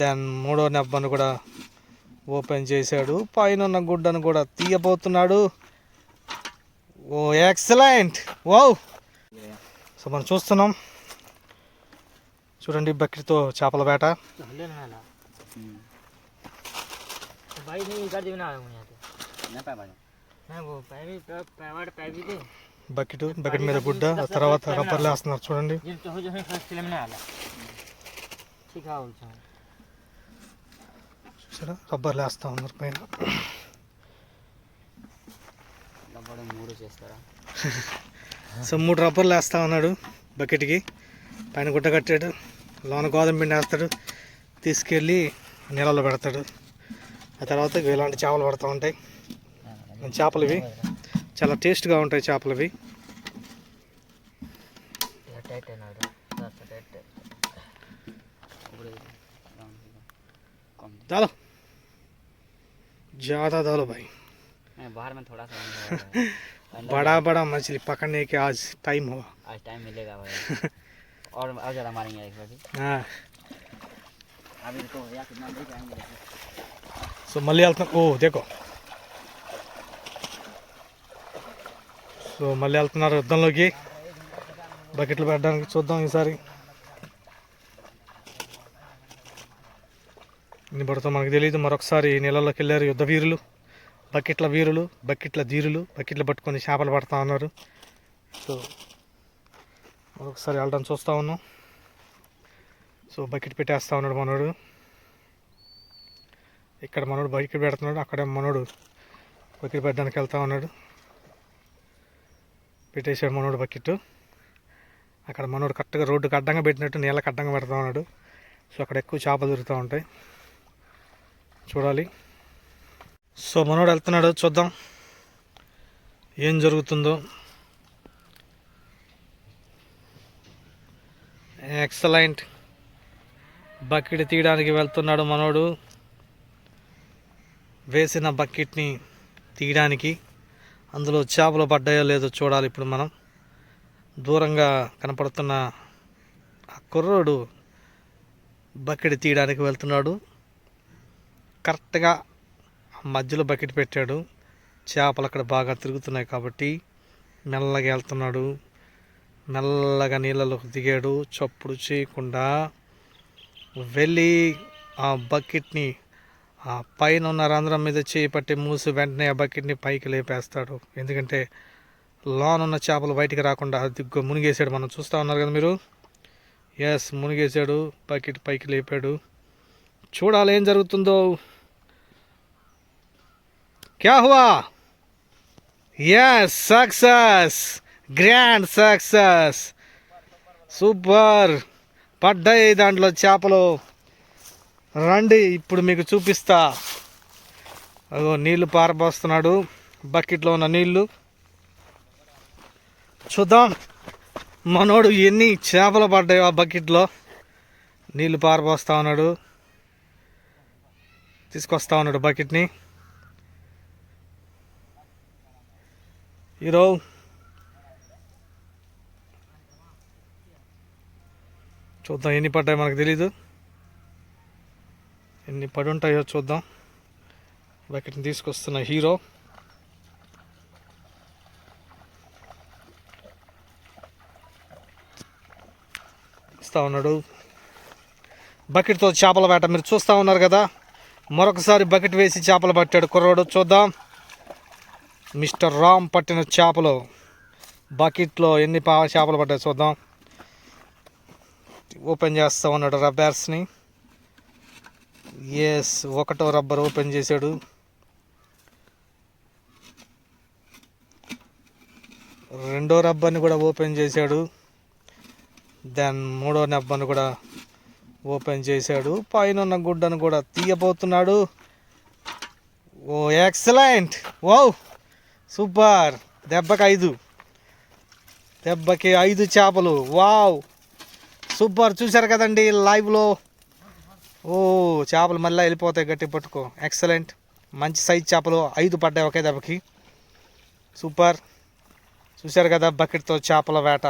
Then మూడో నెబ్బను కూడా open చేశాడు. పైన ఉన్న గుడ్డను కూడా తీయబోతున్నాడు. ఓ ఎక్సలెంట్, వావ్. సో మనం చూస్తున్నాం, చూడండి బకెట్తో చేపల వేట. బకెట్ మీద గుడ్డ, తర్వాత రబ్బర్లు వేస్తున్నారు చూడండి. చూసారా, రబ్బర్లు వేస్తా ఉన్నారు పైన. సో 3 రబ్బర్లు వేస్తా ఉన్నాడు బకెట్కి. పైన గుడ్డ కట్టాడు, లోన గోధుమ పిండి వేస్తాడు, తీసుకెళ్ళి నీళ్ళలో పెడతాడు. ఆ తర్వాత ఇలాంటి చేపలు పడుతూ ఉంటాయి. చేపలు ఇవి చాలా టేస్ట్గా ఉంటాయి చేపలు ఇవి. डालो ज़्यादा डालो भाई, बाहर में थोड़ा सा बड़ा बड़ा मछली पकड़ने के आज टाइम हुआ, आज टाइम मिलेगा भाई। और ज़्यादा मारेंगे एक बार। हाँ अभी तो भैया कितना ले जाएंगे। सो मलयालम, ओ देखो, సో మళ్ళీ వెళ్తున్నారు యుద్ధంలోకి. బకెట్లు పెట్టడానికి చూద్దాం ఈసారి ఇన్ని పడుతుందో మనకు తెలియదు. మరొకసారి నీళ్ళలోకి వెళ్ళారు యుద్ధ వీరులు, బకెట్ల వీరులు, బకెట్ల ధీరులు. బకెట్లు పట్టుకొని చేపలు పడతా ఉన్నారు. సో మరొకసారి వెళ్ళడం చూస్తూ ఉన్నాం. సో బకెట్ పెట్టేస్తూ ఉన్నాడు మనోడు. ఇక్కడ మనోడు బకెట్ పెడుతున్నాడు, అక్కడ మనోడు బకెట్ పెట్టడానికి వెళ్తూ ఉన్నాడు. పెట్టేసాడు మనోడు బకెట్. అక్కడ మనోడు కరెక్ట్గా రోడ్డుకి అడ్డంగా పెట్టినట్టు నీళ్ళకి అడ్డంగా పెడతా ఉన్నాడు. సో అక్కడ ఎక్కువ చేపలు దొరుకుతూ ఉంటాయి, చూడాలి. సో మనోడు వెళ్తున్నాడు, చూద్దాం ఏం జరుగుతుందో. ఎక్సలెంట్, బకెట్ తీయడానికి వెళ్తున్నాడు మనోడు. వేసిన బకెట్ని తీయడానికి అందులో చేపలు పడ్డాయో లేదో చూడాలి. ఇప్పుడు మనం దూరంగా కనపడుతున్న ఆ కుర్రోడు బకెట్ తీయడానికి వెళ్తున్నాడు. కరెక్ట్గా మధ్యలో బకెట్ పెట్టాడు. చేపలు అక్కడ బాగా తిరుగుతున్నాయి కాబట్టి మెల్లగా వెళ్తున్నాడు. మెల్లగా నీళ్ళలోకి దిగాడు. చప్పుడు చేయకుండా వెళ్ళి ఆ బకెట్ని ఆ పైన ఉన్న రంధ్రం మీద చేయి పట్టి మూసి వెంటనే ఆ బకెట్ని పైకి లేపేస్తాడు. ఎందుకంటే లోన్ ఉన్న చేపలు బయటికి రాకుండా దిగ్గు మునిగేసాడు. మనం చూస్తూ ఉన్నారు కదా మీరు. ఎస్, మునిగేసాడు, బకెట్ పైకి లేపాడు. చూడాలి ఏం జరుగుతుందో. క్యా హువా? Yes, success, grand success, super. పడ్డాయి దాంట్లో చేపలు. రండి ఇప్పుడు మీకు చూపిస్తా. అగో నీళ్లు పారబోస్తున్నాడు, బకెట్లో ఉన్న నీళ్లు. చూద్దాం మనోడు ఎన్ని చేపలు పడ్డాయో ఆ బకెట్లో. నీళ్లు పారబోస్తా ఉన్నాడు, తీసుకొస్తా ఉన్నాడు బకెట్ని. హీరో చూద్దాం ఎన్ని పడ్డాయో మనకు తెలీదు, ఎన్ని పడి ఉంటాయో చూద్దాం. బకెట్ని తీసుకొస్తున్న హీరో. ఇస్తా ఉన్నాడు బకెట్తో చేపల వేట. మీరు చూస్తూ ఉన్నారు కదా. మరొకసారి బకెట్ వేసి చేపలు పట్టాడు కుర్రోడు. చూద్దాం మిస్టర్ రామ్ పట్టిన చేపలు. బకెట్లో ఎన్ని చేపలు పడ్డాయి చూద్దాం. ఓపెన్ చేస్తూ ఉన్నాడు రబ్బర్స్ని. ఎస్, ఒకటో రబ్బర్ ఓపెన్ చేశాడు. రెండో రబ్బర్ని కూడా ఓపెన్ చేశాడు. దెన్ మూడో నెబ్బను కూడా ఓపెన్ చేశాడు. పైన ఉన్న గుడ్డను కూడా తీయబోతున్నాడు. ఓ ఎక్సలెంట్, వావ్, సూపర్. దెబ్బకి 5 చేపలు. Wow, super. చూశారు కదండి లైవ్లో. ఓ చేపలు మళ్ళీ వెళ్ళిపోతాయి, గట్టి పట్టుకో. ఎక్సలెంట్, మంచి సైజ్ చేపలు 5 పడ్డాయి ఒకే దెబ్బకి. సూపర్. చూశారు కదా బకెట్తో చేపల వేట.